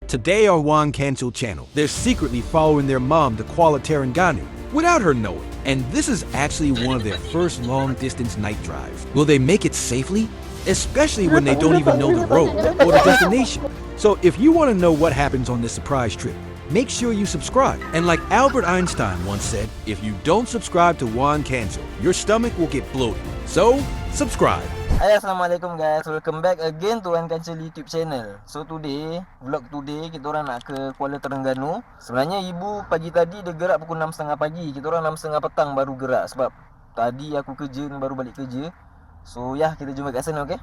Today on Juan Cancel channel, they're secretly following their mom to Kuala Terengganu without her knowing. And this is actually one of their first long-distance night drives. Will they make it safely? Especially when they don't even know the road or the destination. So if you want to know what happens on this surprise trip, make sure you subscribe. And like Albert Einstein once said, if you don't subscribe to Juan Cancel, your stomach will get bloated. So, subscribe. Hai, Assalamualaikum guys, welcome back again to Juan Cancel YouTube channel. So today, vlog today, kita orang nak ke Kuala Terengganu. Sebenarnya ibu pagi tadi dia gerak pukul 6.30 pagi. Kita orang 6.30 petang baru gerak sebab tadi aku kerja, baru balik kerja. So ya, kita jumpa kat sana, okay?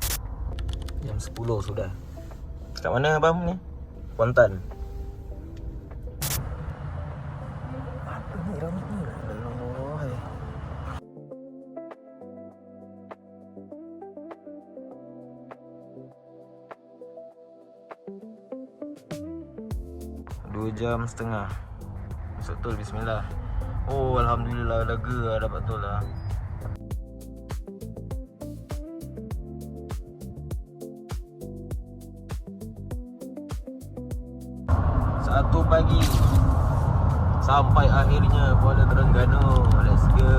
Jam 10 sudah. Kat mana abang ni? Kuantan. Apa ni ramai ni? Dua jam setengah. Masuk tol, bismillah. Oh, alhamdulillah lega dapat tol lah. Satu pagi sampai akhirnya Kuala Terengganu. Let's go.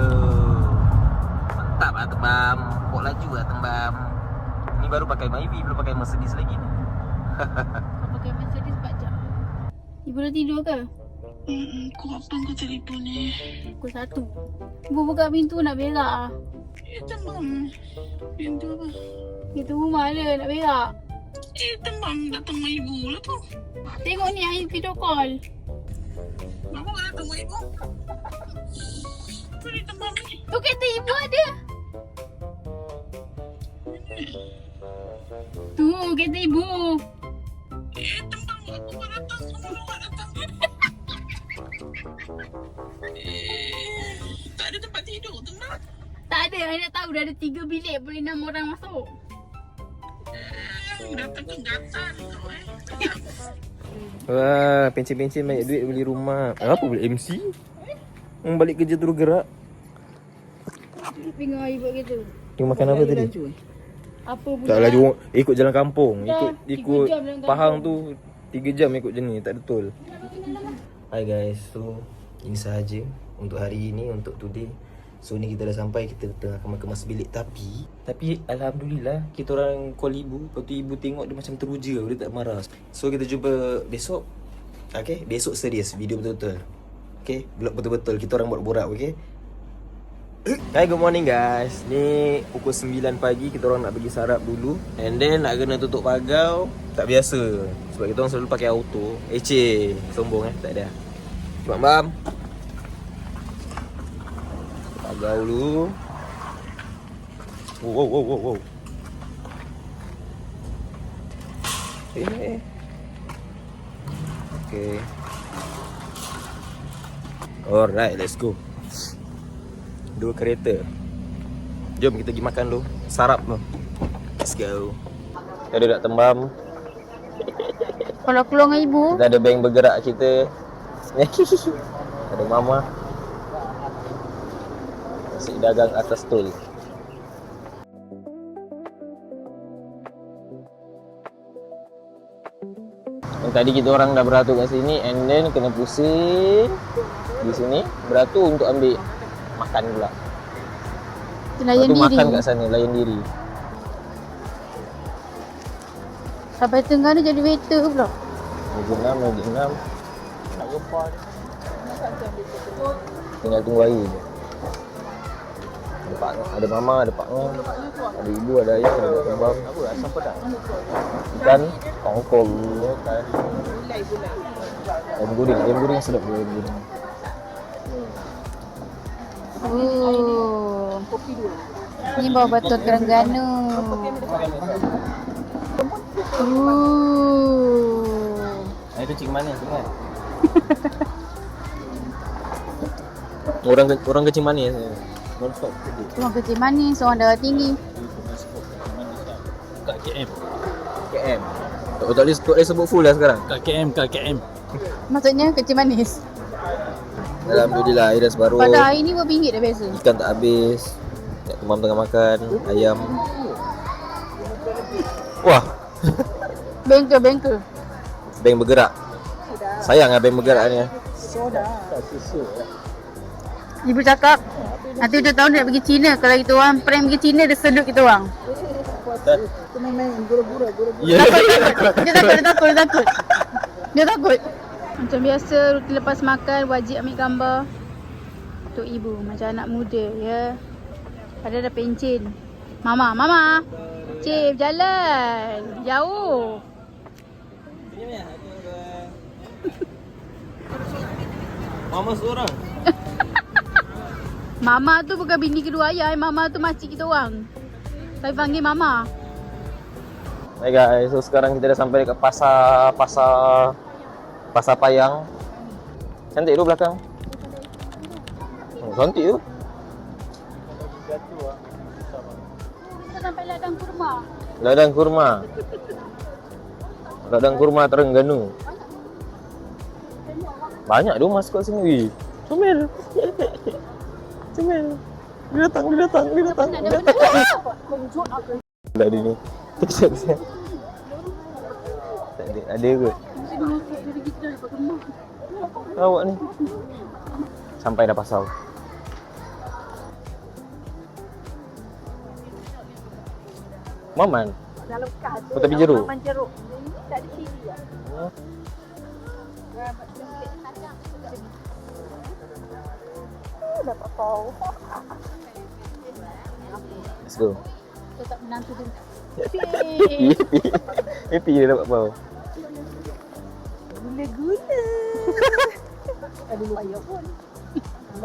Mantap lah tembam. Pok laju lah tembam. Ni baru pakai Myvi, belum pakai Mercedes lagi ni. Pakai Mercedes 4 jam. Ibu dah tidur ke? Pukul berapa kau telefon ni? Pukul 1. Ibu buka pintu nak berak lah. Tembam. Pintu apa? Pintu rumah dia nak berak. Tembam datang rumah ibu lah tu. Tengok ni Ain video call. Kenapa kau datang rumah ibu? Apa dia tembam ni? Tu kata ibu ada. Tu kata ibu. Tembam aku kau datang. Semua orang datang. Tak ada tempat tidur tembam. Tak ada, Ain nak tahu dah ada 3 bilik boleh 6 orang masuk. Datang ke gatal kau Wah, pencen-pencen banyak duit beli rumah. Apa beli MC? Balik kerja terus gerak. Tengok ibu gitu. Tengok makan apa tadi? Apa pula? Tak laju ikut jalan kampung. Dah, Ikut 3 jam jalan Pahang kampung. tu 3 jam ikut jenis, tak betul. Hai guys, so ini sahaja untuk hari ini, untuk today. So ni kita dah sampai, kita tengah kemas bilik. Tapi alhamdulillah kita orang call ibu. Lepas tu ibu tengok dia macam teruja, dia tak marah. So kita jumpa besok. Okay, besok serius, video betul-betul. Okay, vlog betul-betul, kita orang buat borak, okay. Hai, good morning guys. Ni pukul 9 pagi, kita orang nak pergi sarap dulu. And then nak kena tutup pagar. Tak biasa, sebab kita orang selalu pakai auto. Sombong tak ada. Bam. Pagar dulu. Wow. Okay. Alright, let's go. 2 kereta. Jom kita pergi makan dulu. Sarap tu. Let's go. Kita nak tembam. Kalau keluar dengan ibu, Kita ada bank bergerak kita. Ada mama. Nasi dagang atas tol. Yang tadi kita orang dah beratur kat sini, and then kena pusing di sini, beratur untuk ambil makan pula. layan Lepas tu diri. makan kat sana, layan diri. Sampai Terengganu jadi waiter pula. Meja 6. Nak jumpa dia. Tinggal tunggu air je. Ada mama, ada pak ngah, ada ibu, ada ayah, ada tembam. Apa asam pedas? Ikan kongkong. Ayam goreng sedap dia ayam goreng. Ni bawah Batu Terengganu. Air kencing manis kan? Orang kencing manis. Orang kecil manis, orang darah tinggi. Kat KM. Tak boleh sebut full lah sekarang. Kat KM. Maksudnya kecil manis. Alhamdulillah, air dah separuh. Pada hari ni berapa ringgit dah biasa? Ikan tak habis. Kat Temam tengah makan. Ayam. Wah, Bengkel. bank bergerak. Sayang lah bank bergerak ni. Ibu cakap nanti dia tahu dia nak pergi China. Kalau kita orang prank pergi China, dia sedut kita orang. Ya. Dia takut. Dia takut. Macam biasa, rutin lepas makan wajib ambil gambar untuk ibu. Macam anak muda, ya. Padahal dah pencin. Mama. Cip, jalan. Jauh. Mama seorang. Mama tu bukan bini kedua ayah. Mama tu makcik kita orang. Tapi panggil Mama. Hai guys, so sekarang kita dah sampai dekat pasar Payang. Cantik tu belakang. Cantik tu. Kita sampai ladang kurma. Ladang kurma Terengganu. Banyak tu masuk kat sini. Wih, comel. Dia datang. Tak ada ni. Kesiap. Tak ada kot. Awak ni. Sampai dah pasal. Maman. Dalam kas tu. Tepi jeruk. Maman jeruk. Tak ada sini lah. Dapat kau. Let's go. Tetap menantu dia. Happy dia dapat bau. Guna-guna. Ada lu ayah pun.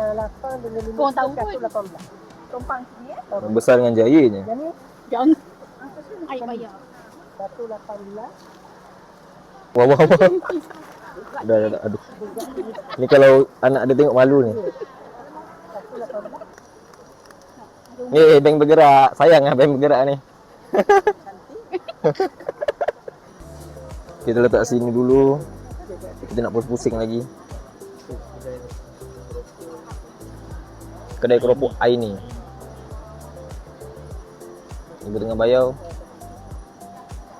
8 dengan 5. Kau tahu pun. 18. Tumpang sini ya. Besar dengan jayanya. Jangan. Air bayar. 118. Wah. Dah. Aduh. Ni kalau anak dia tengok malu ni. Ni bank bergerak. Sayang lah bank bergerak ni. Kita letak sini dulu. Kita nak pusing lagi. Kedai keropok Aini. Ibu tengah bayar.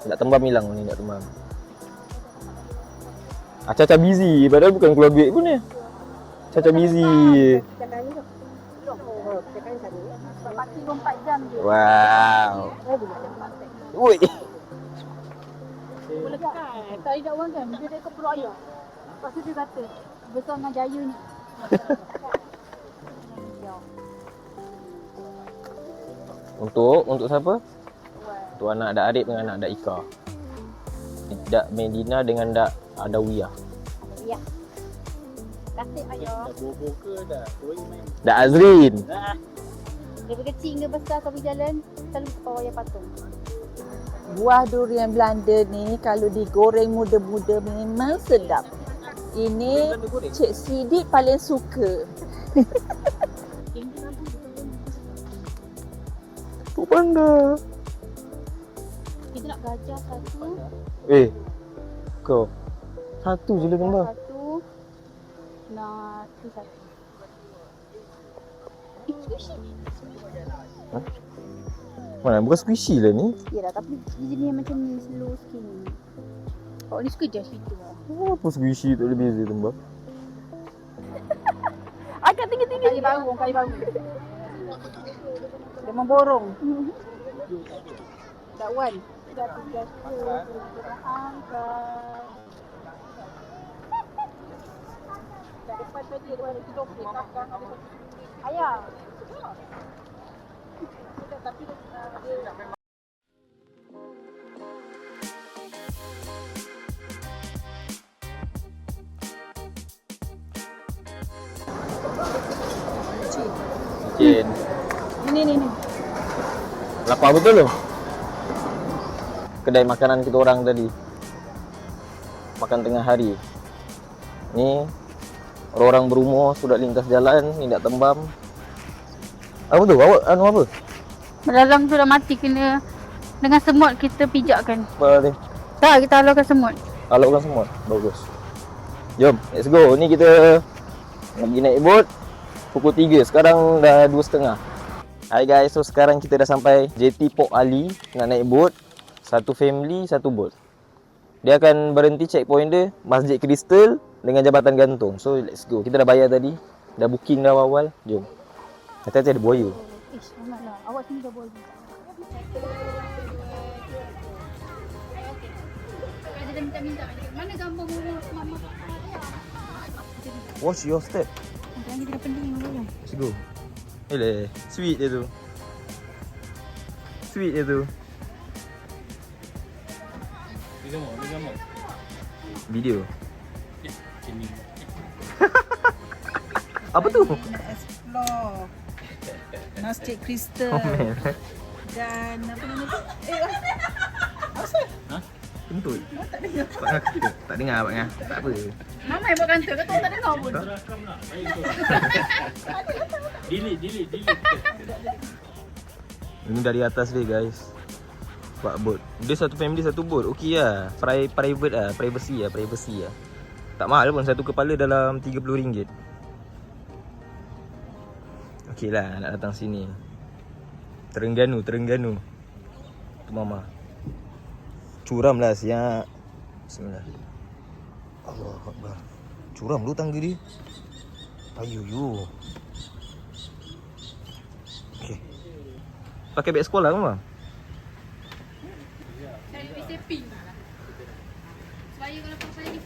Tak tembam hilang ni, tak tembam. Caca busy. Padahal bukan keluar duit pun ni. Caca busy. Pagi 24 jam je. Wow. Ui. Boleh kan? Tak ada orang kan? Dia dekat perut ayah. Lepas tu dia kata, besar dengan jaya ni. Untuk siapa? Untuk anak Dak Arif dengan anak Dak Ika. Dak Medina dengan Dak Adawiyah. Ya. Kasih ayah. Dak Azrin. Daripada kecil hingga besar kau pergi jalan, selalu ke bawah ayah patung. Buah durian Belanda ni kalau digoreng muda-muda memang sedap. Ini Cik Sidik paling suka. Tuk panda. Kita nak gajah satu. Kau. Satu je lah gambar. Satu. Nak tu satu. Squishy. Mana bukan squishy lah ni. Yalah, tapi dia jenis macam ni, slow skin. Oh, ni suka just itu lah. Apa squishy tak ada beza gambar. Agak tinggi-tinggi. Kali baru. Dia memborong. Dak Wan. Dah tugas tu. Angkat. Dah depan tadi ada orang tidur di belakang. Ayah. Tapi dia Cin. Ni. Lapar betul tu. Kedai makanan kita orang tadi. Makan tengah hari. Ni orang-orang berumur sudah lintas jalan, ni nak tembam. Apa tu? Awak apa? dalam tu dah mati, kena dengan semut kita pijakkan. Apa ni? Tak, kita halaukan semut. Halaukan semut. Bagus. Jom, let's go. Ni kita pergi naik bot pukul 3. Sekarang dah 2.30. Hai guys, so sekarang kita dah sampai JT Port Ali. Nak naik bot. Satu family, satu bot. Dia akan berhenti checkpoint dia Masjid Kristal dengan Jabatan Gantung. So let's go. Kita dah bayar tadi. Dah booking dah awal. Jom. Hati-hati ada buaya. Ish, janganlah. Awak sini dah boleh. Ada dah minta-minta. Mana gambar mama? Watch your step. Jangan kita pening dulu. Let's go. Eleh, sweet dia tu. Sweet dia tu. Video. Apa tu? Nak explore Masjid Kristal dan apa nama tu? Kentut. Tak dengar abang ngah. Tak apa. Mama yang buat kantor ke tu tak dengar pun. Delete. Ini dari atas dia guys. Buat boat. Dia satu family satu boat. Okey lah. Private lah. Privacy lah. Tak mahal pun. Satu kepala dalam RM30. Okey lah nak datang sini. Terengganu. Tu mama. Curam lah siap. Bismillah. Allah Akbar. Curam dulu tangga dia. Ayuh. Okey. Pakai beg sekolah kan bang? Cari WCP. Saya kalau pak saya ni.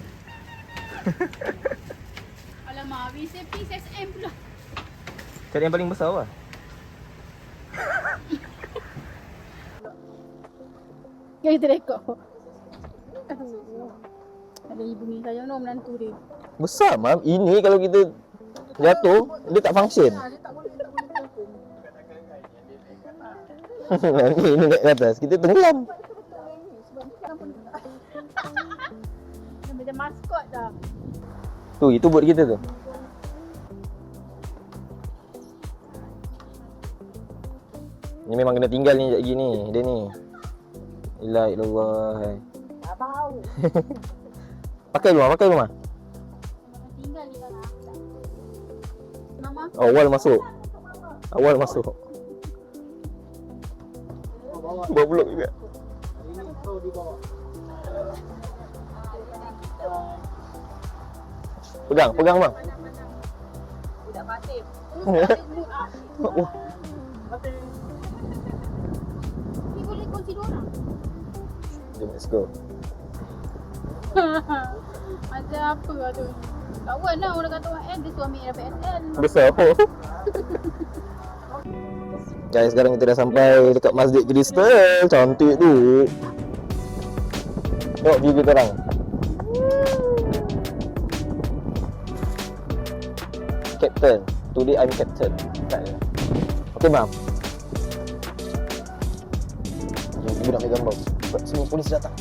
Alamak, WCP SSM pula. Cari yang paling besar lah. Yang kita rekod. Aduh. Ada ibu ni sayang no menantu dia. Besar mam. Ini kalau kita jatuh, dia tak function. Ini naik ke atas, kita tenggelam. Macam maskot dah. Tu, itu boat kita tu. Ni memang kena tinggal ni sekejap lagi ni. Dia ni. La ilallah. Tak bau. Pakai rumah. Tinggal ni lah. Mama. Awal masuk. Bawa blok juga. Pegang bang. Budak pasir. Wah, Ni boleh kunci dua orang. jom let's go. Macam apa lah tu. Kawan lah orang kata orang N, dia suami yang dapat SN. Besar apa? Guys, sekarang kita dah sampai dekat Masjid Kristal. Cantik tu. Tengok view kita orang. Captain. Today I'm captain. Okay, mam. Jom, ibu nak ambil gambar. Semua polis datang.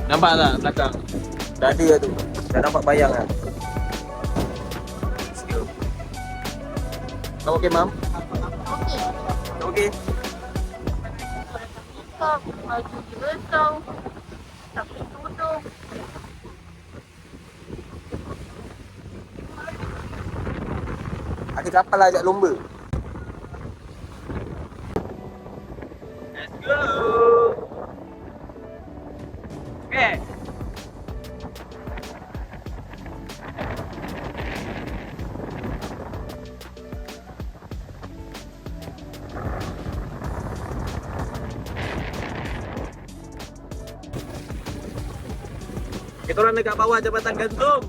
Nampak tak belakang? Dah ada tu. Dah nampak bayang kan? Let's go. Kau okay, mam? Okay. Kau baju besar. Tak boleh tutup. Ada kapal lah ajak lomba. Let's go. Okay. Kita orang dekat bawah Jabatan Gantung.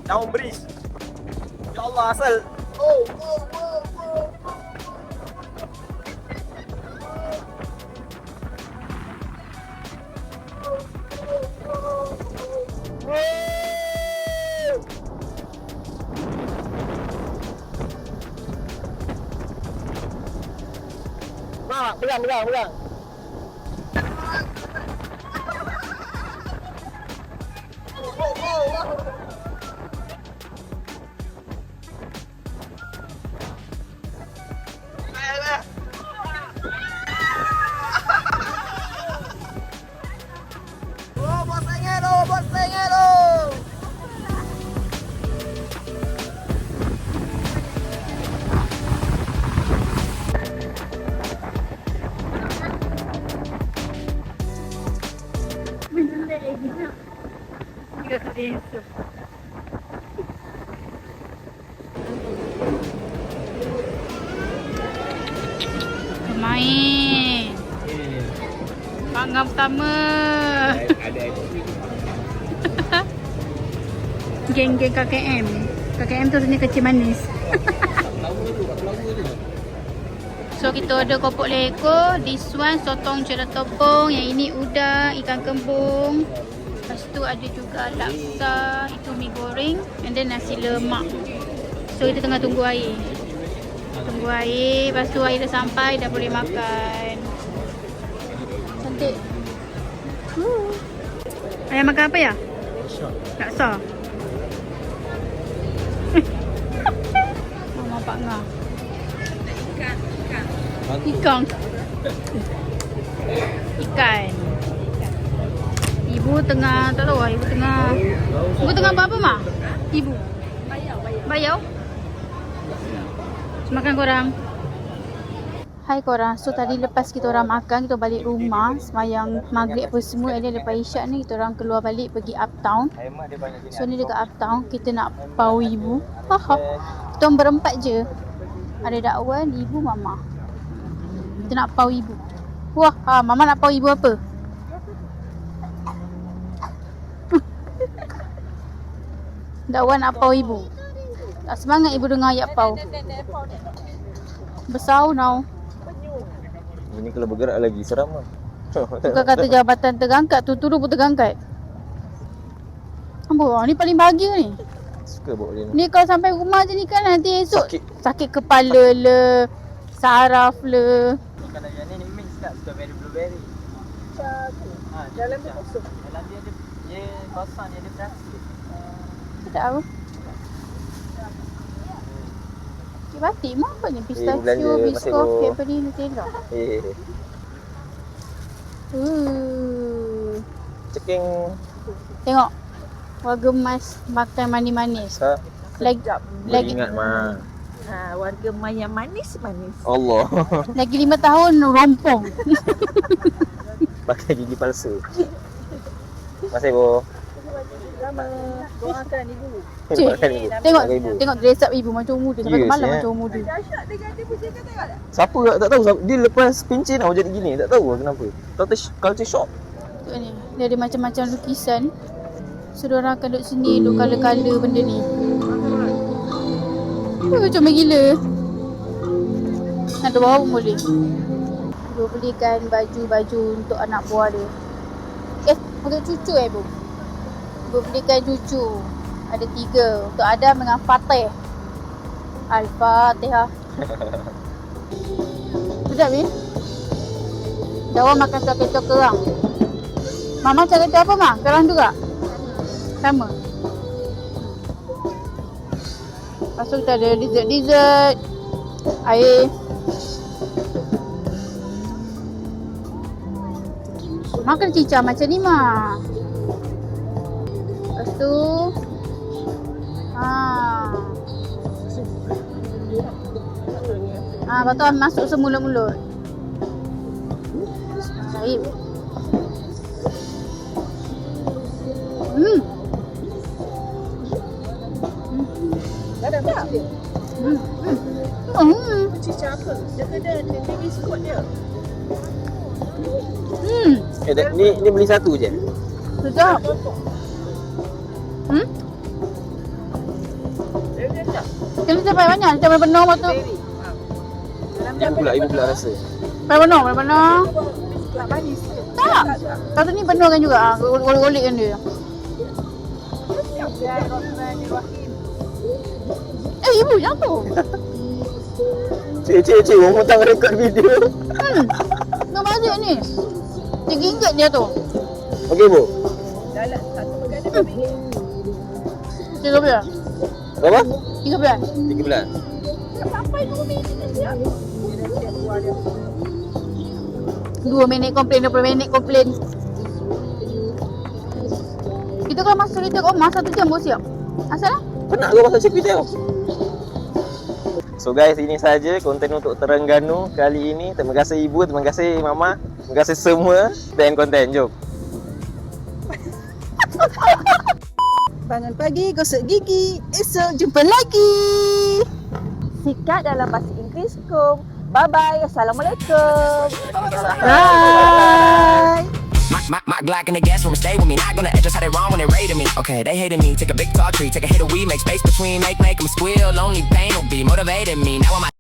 Down bridge. Ya Allah asal. Oh. Pegang. Esok. Main. Panggang pertama. Geng-geng KKM. KKM tu sebenarnya kecil manis. So kita order kopok leko. This one sotong cera topong. Yang ini udang, ikan kembung. Lepas tu ada juga laksa. Itu mi goreng. And then nasi lemak. So kita tengah tunggu air. Tunggu air. Lepas tu air dah sampai. Dah boleh makan. Cantik. Ayah makan apa ya? Laksa. Mama Pak Ngah. Ikan. Ibu tengah, tak tahu lah. Ibu tengah buat apa, Mak? Ibu? Bayau. Makan korang. Hai korang. So tadi lepas kita orang makan, kita balik rumah. Semayang maghrib apa semua. And then lepas isyak ni, kita orang keluar balik pergi uptown. So ni dekat uptown, kita nak pau ibu. Kita orang berempat je. Ada Dakwan, ibu, mama. Kita nak pau ibu. Wah, mama nak pau ibu apa? Dakwan nak pau ibu. Tak semangat ibu dengar ayat pau. Besar now. Ini kalau bergerak lagi seram lah. Bukan kata jabatan terangkat, tu pun terangkat. Apa? Ni paling bahagia ni. Suka bawa dia Ni kalau sampai rumah je ni kan nanti esok sakit kepala le, saraf le. Kalau yang ni mix kat strawberry blueberry. Dalam dia kosong. Dalam dia kosong, dia ada plastik. Tak tahu. Cik batik mah apa ni? Pistachio, biskop, Cadbury, Nutella. Ceking. Tengok. Warga emas makan manis-manis. Lagi Ingat mah. Warga emas yang manis-manis. Allah. Lagi 5 tahun rompong. Pakai gigi palsu. Masih Bo. Sama. Doakan ibu. Cik, Makan ibu. tengok Makan ibu. tengok dress up ibu macam muda sampai Yes, ke malam eh. macam muda. Dahsyat dia ganti pun tengok tak? Siapa tak tahu dia lepas pincin tau jadi gini. Tak tahu kenapa. Culture shock. Tengok ni. Dia ada macam-macam lukisan. So diorang akan duduk sini, duduk colour-colour benda ni. Macam gila. Nak bawa pun boleh. Ibu belikan baju-baju untuk anak buah dia. Untuk cucu ibu. Ibu belikan cucu. Ada 3. Untuk Adam dengan Fatih. Al-Fatihah. Sedap ni. Dawa makan coklat kerang. Mama cakap apa mak? Kerang juga? Sama. Lepas tu kita ada dessert. Air. Makan cicah macam ni mak. Lepas tu lepas tu masuk semulut-mulut. Baik. Ada tak? Cicak apa? Dia kena dia biskut dia. Ni beli satu je. Sedap. Kena capai banyak. Capai penuh waktu. Ibu pula rasa. Capai penuh, capai penuh. Tak manis. Tak. Satu ni penuh kan juga. Golek-golek kan dia. Ibu jatuh. Cik, orang tengah rekod video. Nak masuk ni. RM3 dia tu. Okey, Bu. Dalam satu pegang dia RM2. 13. Berapa? 13. 13. Sampai 2 minit siap. Dia dah siap keluar dia. 2 minit komplain, 20 minit komplain. Kita kalau masuk kereta kat rumah 1 jam baru siap. Asal lah? Penat ke pasal Chippetel? So guys, ini saja konten untuk Terengganu kali ini. Terima kasih ibu, terima kasih mama, terima kasih semua dan konten. Jom. Bangun pagi, gosok gigi. Esok jumpa lagi. Sikat dalam bahasa Inggeris kum. Bye-bye. Assalamualaikum. Bye. My Glock in the gas room, stay with me. Not gonna adjust how they wrong when they rated me. Okay, they hated me. Take a big tall tree, take a hit of weed, make space between, make them squeal. Only pain will be motivated me. Now I'm